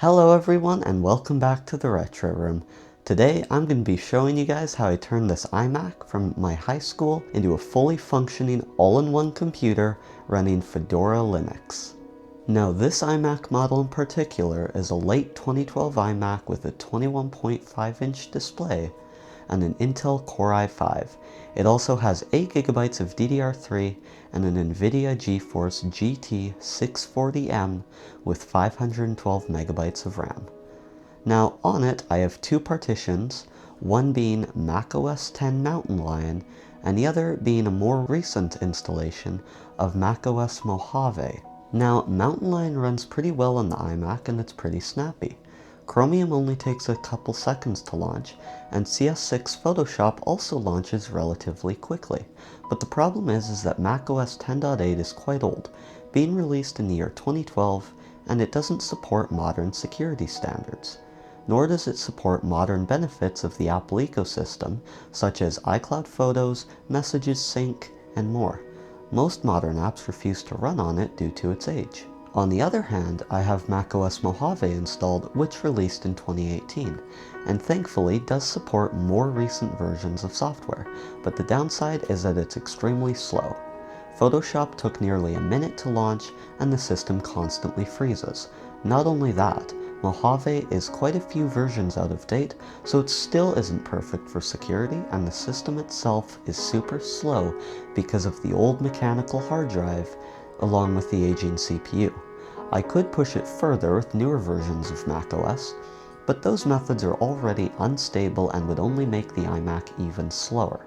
Hello everyone and welcome back to the Retro Room. Today I'm going to be showing you guys how I turned this iMac from my high school into a fully functioning all-in-one computer running Fedora Linux. Now this iMac model in particular is a late 2012 iMac with a 21.5-inch display and an Intel Core i5. It also has 8GB of DDR3 and an NVIDIA GeForce GT 640M with 512MB of RAM. Now on it I have two partitions, one being macOS 10 Mountain Lion and the other being a more recent installation of macOS Mojave. Now Mountain Lion runs pretty well on the iMac and it's pretty snappy. Chromium only takes a couple seconds to launch, and CS6 Photoshop also launches relatively quickly. But the problem is that macOS 10.8 is quite old, being released in the year 2012, and it doesn't support modern security standards. Nor does it support modern benefits of the Apple ecosystem, such as iCloud Photos, Messages Sync, and more. Most modern apps refuse to run on it due to its age. On the other hand, I have macOS Mojave installed, which released in 2018, and thankfully does support more recent versions of software, but the downside is that it's extremely slow. Photoshop took nearly a minute to launch, and the system constantly freezes. Not only that, Mojave is quite a few versions out of date, so it still isn't perfect for security, and the system itself is super slow because of the old mechanical hard drive, along with the aging CPU. I could push it further with newer versions of macOS, but those methods are already unstable and would only make the iMac even slower.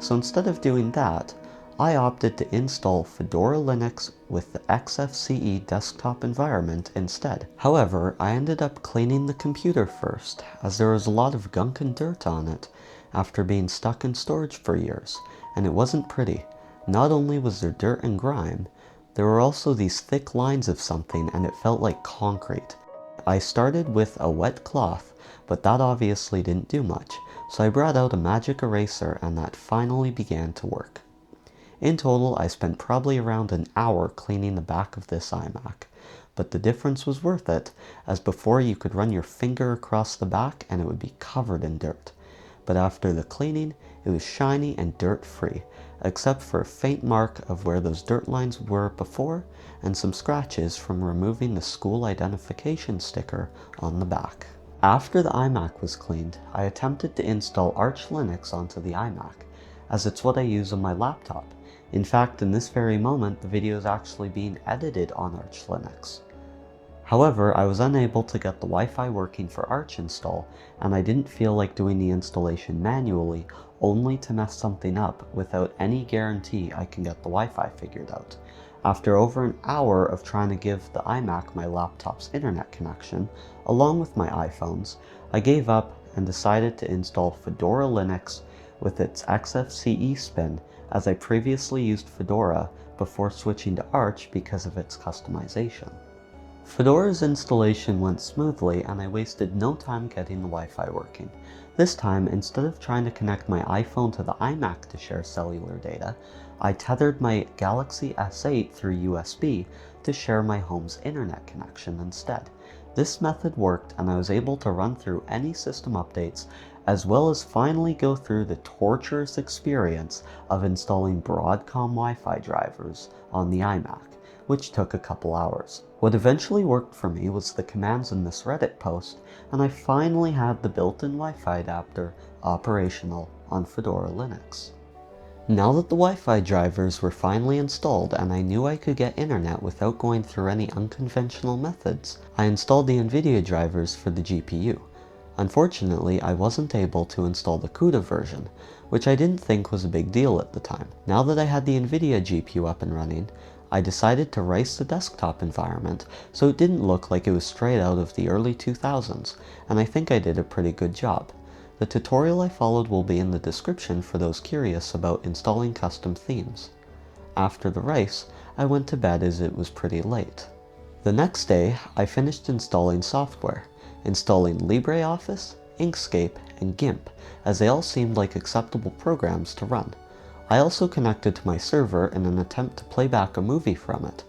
So instead of doing that, I opted to install Fedora Linux with the XFCE desktop environment instead. However, I ended up cleaning the computer first, as there was a lot of gunk and dirt on it after being stuck in storage for years, and it wasn't pretty. Not only was there dirt and grime, there were also these thick lines of something and it felt like concrete. I started with a wet cloth, but that obviously didn't do much, so I brought out a magic eraser and that finally began to work. In total, I spent probably around an hour cleaning the back of this iMac, but the difference was worth it, as before you could run your finger across the back and it would be covered in dirt. But after the cleaning, it was shiny and dirt-free, except for a faint mark of where those dirt lines were before, and some scratches from removing the school identification sticker on the back. After the iMac was cleaned, I attempted to install Arch Linux onto the iMac, as it's what I use on my laptop. In fact, in this very moment, the video is actually being edited on Arch Linux. However, I was unable to get the Wi-Fi working for Arch install, and I didn't feel like doing the installation manually, only to mess something up without any guarantee I can get the Wi-Fi figured out. After over an hour of trying to give the iMac my laptop's internet connection, along with my iPhones, I gave up and decided to install Fedora Linux with its XFCE spin, as I previously used Fedora before switching to Arch because of its customization. Fedora's installation went smoothly and I wasted no time getting the Wi-Fi working. This time, instead of trying to connect my iPhone to the iMac to share cellular data, I tethered my Galaxy S8 through USB to share my home's internet connection instead. This method worked and I was able to run through any system updates, as well as finally go through the torturous experience of installing Broadcom Wi-Fi drivers on the iMac, which took a couple hours. What eventually worked for me was the commands in this Reddit post, and I finally had the built-in Wi-Fi adapter operational on Fedora Linux. Now that the Wi-Fi drivers were finally installed and I knew I could get internet without going through any unconventional methods, I installed the NVIDIA drivers for the GPU. Unfortunately, I wasn't able to install the CUDA version, which I didn't think was a big deal at the time. Now that I had the NVIDIA GPU up and running, I decided to race the desktop environment so it didn't look like it was straight out of the early 2000s, and I think I did a pretty good job. The tutorial I followed will be in the description for those curious about installing custom themes. After the race, I went to bed as it was pretty late. The next day, I finished installing software, installing LibreOffice, Inkscape, and GIMP, as they all seemed like acceptable programs to run. I also connected to my server in an attempt to play back a movie from it,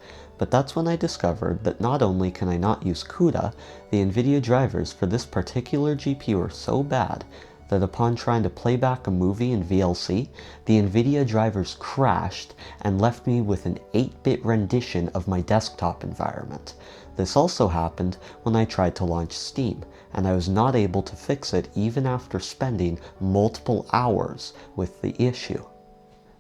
But that's when I discovered that not only can I not use CUDA, the NVIDIA drivers for this particular GPU are so bad that upon trying to play back a movie in VLC, the NVIDIA drivers crashed and left me with an 8-bit rendition of my desktop environment. This also happened when I tried to launch Steam, and I was not able to fix it even after spending multiple hours with the issue.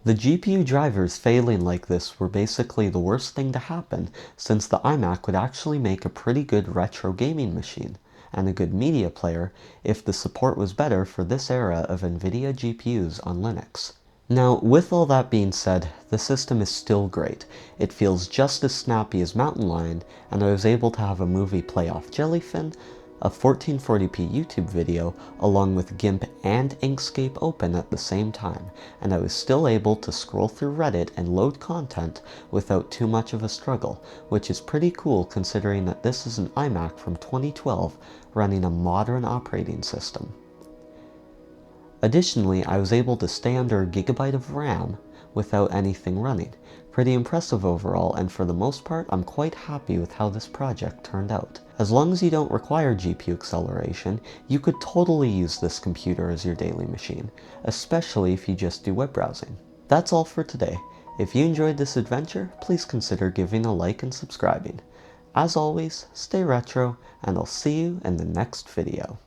The GPU drivers failing like this were basically the worst thing to happen, since the iMac would actually make a pretty good retro gaming machine, and a good media player if the support was better for this era of NVIDIA GPUs on Linux. Now, with all that being said, the system is still great. It feels just as snappy as Mountain Lion, and I was able to have a movie play off Jellyfin, a 1440p YouTube video, along with GIMP and Inkscape open at the same time, and I was still able to scroll through Reddit and load content without too much of a struggle, which is pretty cool considering that this is an iMac from 2012 running a modern operating system. Additionally, I was able to stay under a gigabyte of RAM without anything running. Pretty impressive overall, and for the most part, I'm quite happy with how this project turned out. As long as you don't require GPU acceleration, you could totally use this computer as your daily machine, especially if you just do web browsing. That's all for today. If you enjoyed this adventure, please consider giving a like and subscribing. As always, stay retro, and I'll see you in the next video.